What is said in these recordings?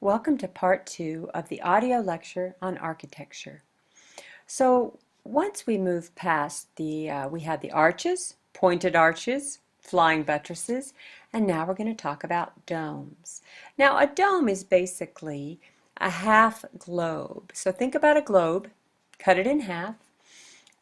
Welcome to part 2 of the audio lecture on architecture. So once we move past we had the arches, pointed arches, flying buttresses, and now we're going to talk about domes. Now a dome is basically a half globe. So think about a globe, cut it in half,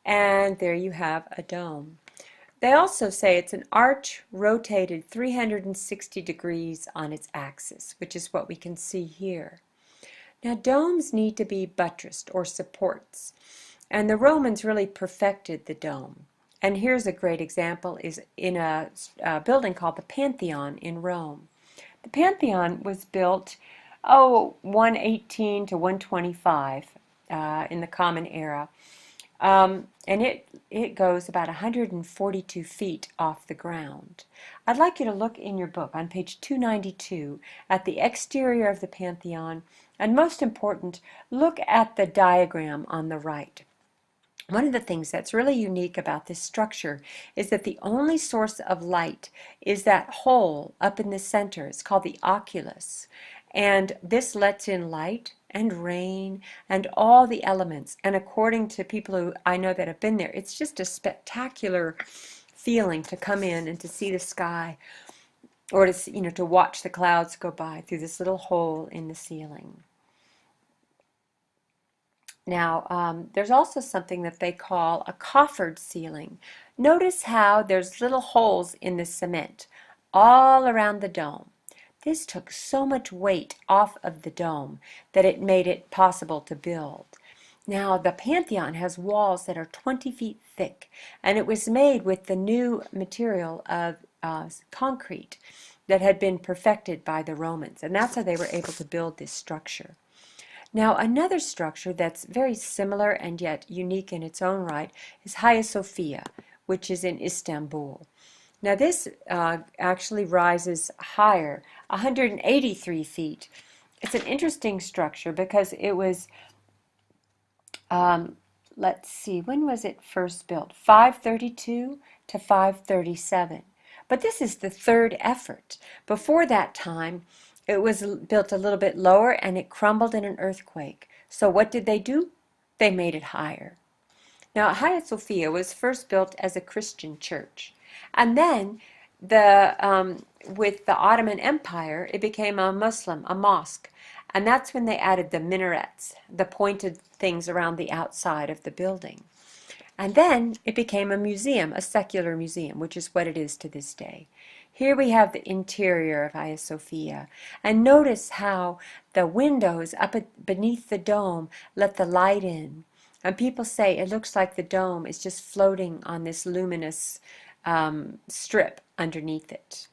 and there you have a dome. They also say it's an arch rotated 360 degrees on its axis, which is what we can see here. Now domes need to be buttressed or supports, and the Romans really perfected the dome. And here's a great example is in a building called the Pantheon in Rome. The Pantheon was built 118 to 125 in the Common Era. And it goes about 142 feet off the ground. I'd like you to look in your book on page 292 at the exterior of the Pantheon, and most important, look at the diagram on the right. One of the things that's really unique about this structure is that the only source of light is that hole up in the center. It's called the oculus. And this lets in light and rain and all the elements. And according to people who I know that have been there, it's just a spectacular feeling to come in and to see the sky, or to watch the clouds go by through this little hole in the ceiling. Now, there's also something that they call a coffered ceiling. Notice how there's little holes in the cement all around the dome. This took so much weight off of the dome that it made it possible to build. Now, the Pantheon has walls that are 20 feet thick, and it was made with the new material of concrete that had been perfected by the Romans, and that's how they were able to build this structure. Now, another structure that's very similar and yet unique in its own right is Hagia Sophia, which is in Istanbul. Now, this actually rises higher, 183 feet. It's an interesting structure because it was, let's see, when was it first built? 532 to 537. But this is the third effort. Before that time, it was built a little bit lower and it crumbled in an earthquake. So what did they do? They made it higher. Now, Hagia Sophia was first built as a Christian church. And then with the Ottoman Empire, it became a mosque. And that's when they added the minarets, the pointed things around the outside of the building. And then it became a museum, a secular museum, which is what it is to this day. Here we have the interior of Hagia Sophia, and notice how the windows up beneath the dome let the light in. And people say it looks like the dome is just floating on this luminous strip underneath it.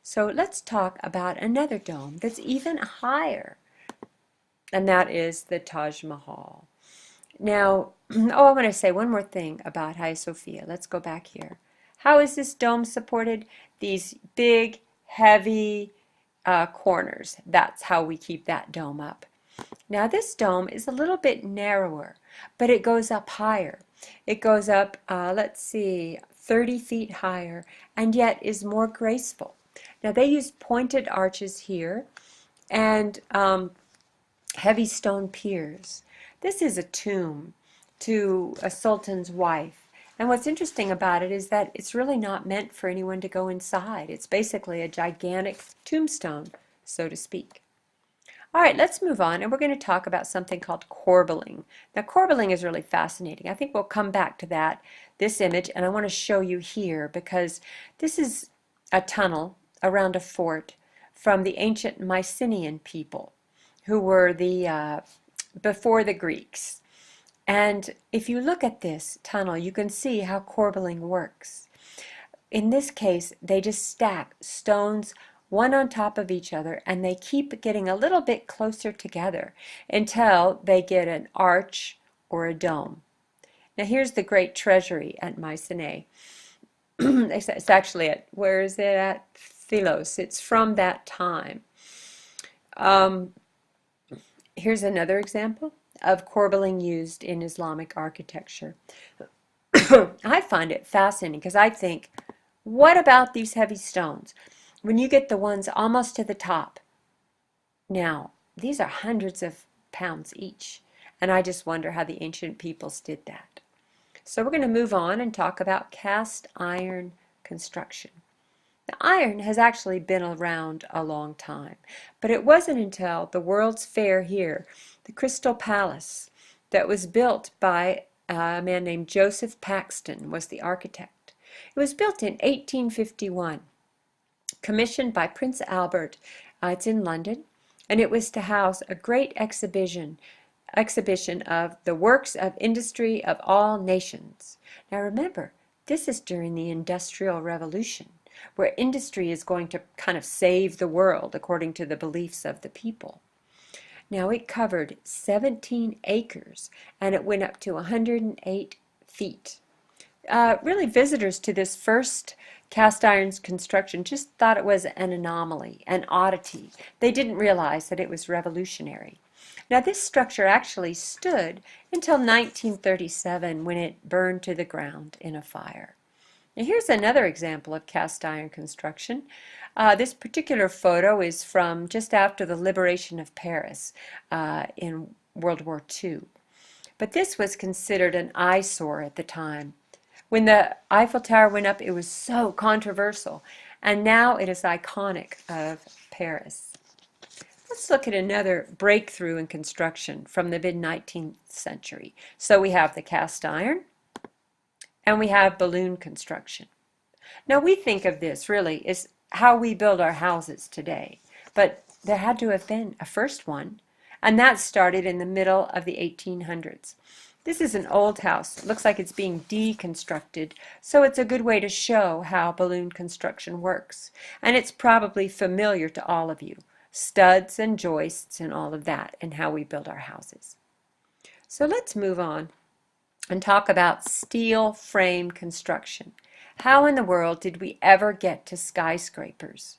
So let's talk about another dome that's even higher, and that is the Taj Mahal. Now, I want to say one more thing about Hagia Sophia. Let's go back here. How is this dome supported? These big, heavy corners. That's how we keep that dome up. Now this dome is a little bit narrower, but it goes up higher. It goes up, let's see, 30 feet higher, and yet is more graceful. Now they use pointed arches here and heavy stone piers. This is a tomb to a sultan's wife. And what's interesting about it is that it's really not meant for anyone to go inside. It's basically a gigantic tombstone, so to speak. All right, let's move on, and we're going to talk about something called corbelling. Now, corbelling is really fascinating. I think we'll come back to this image, and I want to show you here because this is a tunnel around a fort from the ancient Mycenaean people, who were before the Greeks. And if you look at this tunnel, you can see how corbelling works. In this case, they just stack stones one on top of each other, and they keep getting a little bit closer together until they get an arch or a dome. Now here's the great treasury at Mycenae. It's actually at, where is it at? Philos. It's from that time. Here's another example of corbelling used in Islamic architecture. I find it fascinating because I think, what about these heavy stones? When you get the ones almost to the top, now these are hundreds of pounds each. And I just wonder how the ancient peoples did that. So we're going to move on and talk about cast iron construction. The iron has actually been around a long time, but it wasn't until the World's Fair here, the Crystal Palace, that was built by a man named Joseph Paxton was the architect. It was built in 1851, commissioned by Prince Albert. It's in London, and it was to house a great exhibition of the works of industry of all nations. Now remember, this is during the Industrial Revolution, where industry is going to kind of save the world according to the beliefs of the people. Now it covered 17 acres and it went up to 108 feet. Really, visitors to this first cast iron construction just thought it was an anomaly, an oddity. They didn't realize that it was revolutionary. Now this structure actually stood until 1937 when it burned to the ground in a fire. Now here's another example of cast iron construction. This particular photo is from just after the liberation of Paris in World War II. But this was considered an eyesore at the time. When the Eiffel Tower went up, it was so controversial, and now it is iconic of Paris. Let's look at another breakthrough in construction from the mid-19th century. So we have the cast iron, and we have balloon construction. Now we think of this really as how we build our houses today, but there had to have been a first one, and that started in the middle of the 1800s. This is an old house. It looks like it's being deconstructed, so it's a good way to show how balloon construction works. And it's probably familiar to all of you. Studs and joists and all of that, and how we build our houses. So let's move on and talk about steel frame construction. How in the world did we ever get to skyscrapers?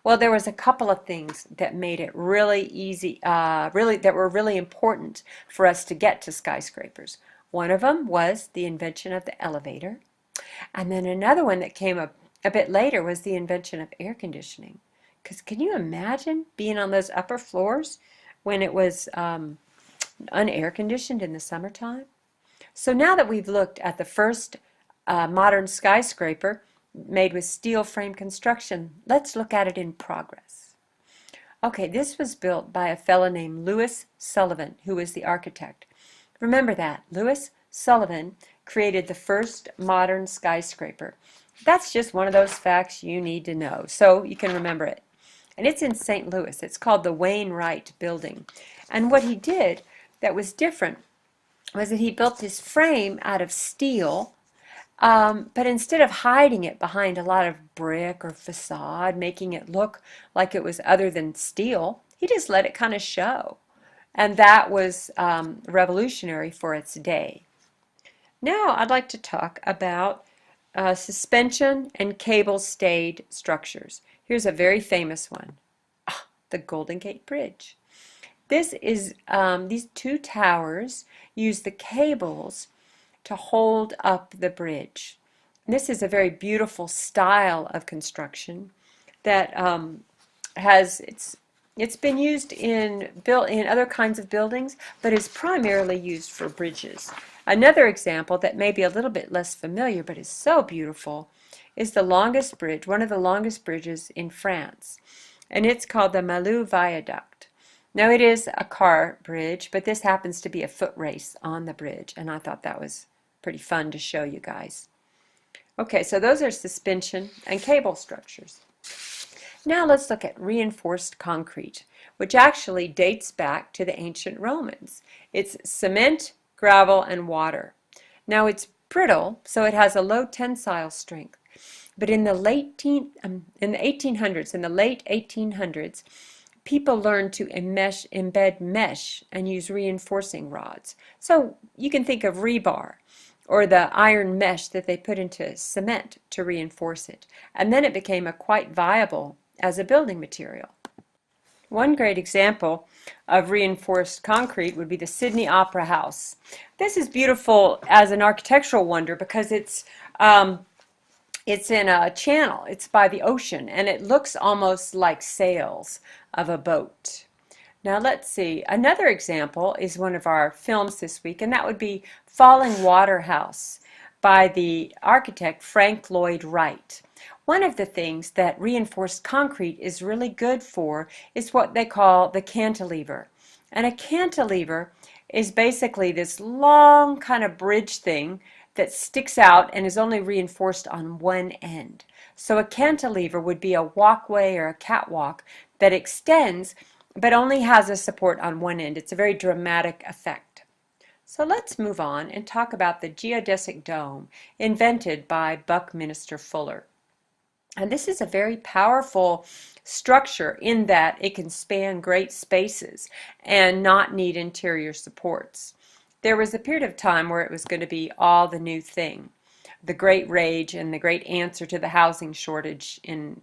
Well, there was a couple of things that made it really easy, that were really important for us to get to skyscrapers. One of them was the invention of the elevator, and then another one that came a bit later was the invention of air conditioning. Because can you imagine being on those upper floors when it was unair conditioned in the summertime? So now that we've looked at the first modern skyscraper made with steel frame construction, let's look at it in progress. Okay, this was built by a fellow named Louis Sullivan, who was the architect. Remember that, Louis Sullivan created the first modern skyscraper. That's just one of those facts you need to know, so you can remember it. And it's in St. Louis. It's called the Wainwright Building. And what he did that was different was that he built this frame out of steel, but instead of hiding it behind a lot of brick or facade, making it look like it was other than steel, he just let it kind of show. And that was revolutionary for its day. Now I'd like to talk about suspension and cable-stayed structures. Here's a very famous one, the Golden Gate Bridge. This is, these two towers use the cables to hold up the bridge. And this is a very beautiful style of construction that it's been used in other kinds of buildings, but is primarily used for bridges. Another example that may be a little bit less familiar but is so beautiful is the longest bridge, one of the longest bridges in France, and it's called the Malou Viaduct. Now it is a car bridge, but this happens to be a foot race on the bridge, and I thought that was pretty fun to show you guys. Okay, so those are suspension and cable structures. Now let's look at reinforced concrete, which actually dates back to the ancient Romans. It's cement, gravel, and water. Now it's brittle, so it has a low tensile strength. But in the late 1800s, people learned to embed mesh and use reinforcing rods. So you can think of rebar or the iron mesh that they put into cement to reinforce it. And then it became quite viable as a building material. One great example of reinforced concrete would be the Sydney Opera House. This is beautiful as an architectural wonder because it's in a channel. It's by the ocean, and it looks almost like sails of a boat. Now let's see, another example is one of our films this week, and that would be Falling Water House by the architect Frank Lloyd Wright. One of the things that reinforced concrete is really good for is what they call the cantilever. And a cantilever is basically this long kind of bridge thing that sticks out and is only reinforced on one end. So a cantilever would be a walkway or a catwalk that extends but only has a support on one end. It's a very dramatic effect. So let's move on and talk about the geodesic dome invented by Buckminster Fuller. And this is a very powerful structure in that it can span great spaces and not need interior supports. There was a period of time where it was going to be all the new thing, the great rage and the great answer to the housing shortage in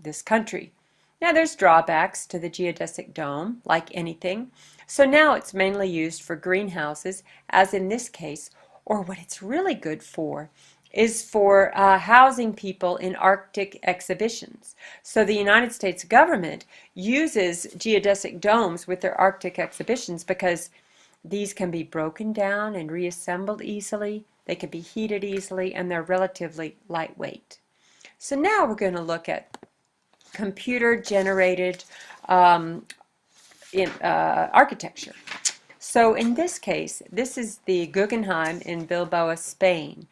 this country. Now there's drawbacks to the geodesic dome, like anything. So now it's mainly used for greenhouses, as in this case, or what it's really good for is for housing people in Arctic exhibitions. So the United States government uses geodesic domes with their Arctic exhibitions because these can be broken down and reassembled easily, they can be heated easily, and they're relatively lightweight. So now we're going to look at computer-generated architecture. So in this case, this is the Guggenheim in Bilbao, Spain,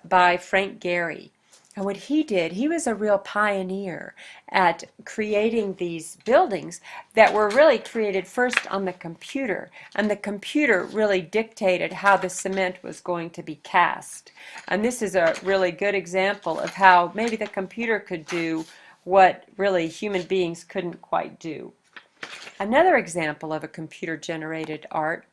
by Frank Gehry. And what he did, he was a real pioneer at creating these buildings that were really created first on the computer. And the computer really dictated how the cement was going to be cast. And this is a really good example of how maybe the computer could do what really human beings couldn't quite do. Another example of a computer-generated art,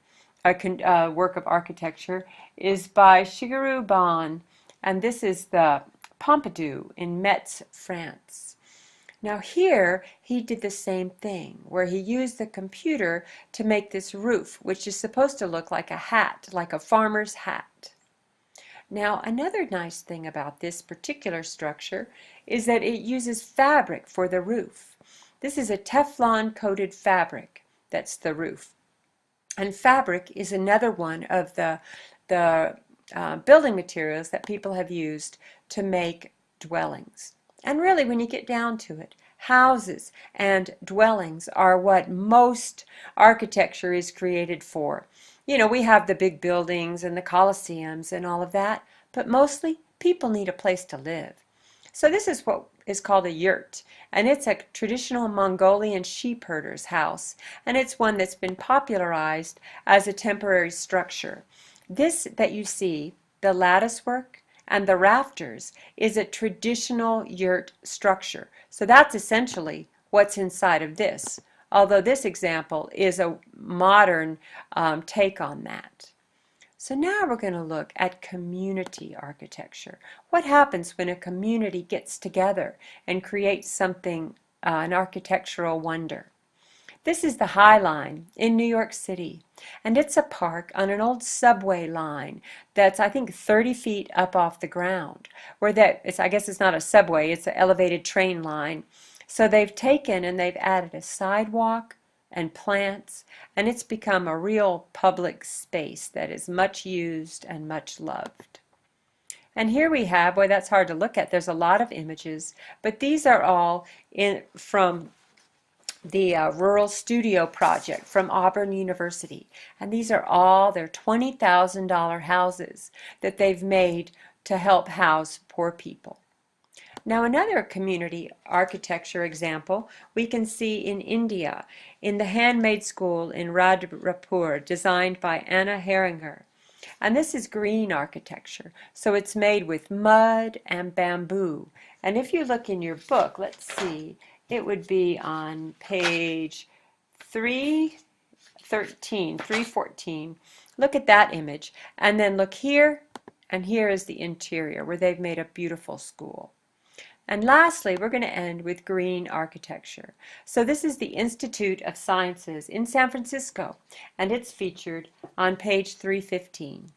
a work of architecture, is by Shigeru Ban, and this is the Pompidou in Metz, France. Now here he did the same thing, where he used the computer to make this roof, which is supposed to look like a hat, like a farmer's hat. Now, another nice thing about this particular structure is that it uses fabric for the roof. This is a Teflon-coated fabric. That's the roof. And fabric is another one of the building materials that people have used to make dwellings. And really, when you get down to it, houses and dwellings are what most architecture is created for. You know, we have the big buildings and the Colosseums and all of that, but mostly people need a place to live. So this is what is called a yurt, and it's a traditional Mongolian sheep herder's house, and it's one that's been popularized as a temporary structure. This that you see, the lattice work and the rafters, is a traditional yurt structure. So that's essentially what's inside of this, although this example is a modern take on that. So now we're going to look at community architecture. What happens when a community gets together and creates something, an architectural wonder? This is the High Line in New York City, and it's a park on an old subway line that's, I think, 30 feet up off the ground. I guess it's not a subway, it's an elevated train line. So they've taken and they've added a sidewalk and plants, and it's become a real public space that is much used and much loved. And here we have, boy, that's hard to look at. There's a lot of images, but these are all from the Rural Studio Project from Auburn University. And these are all their $20,000 houses that they've made to help house poor people. Now another community architecture example we can see in India, in the Handmade School in Radrapur, designed by Anna Heringer. And this is green architecture, so it's made with mud and bamboo. And if you look in your book, let's see, it would be on page 314. Look at that image, and then look here, and here is the interior where they've made a beautiful school. And lastly, we're going to end with green architecture. So this is the Institute of Sciences in San Francisco, and it's featured on page 315.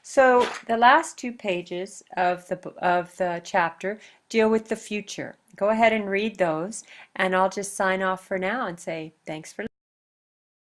So the last 2 pages of the chapter deal with the future. Go ahead and read those, and I'll just sign off for now and say thanks for listening.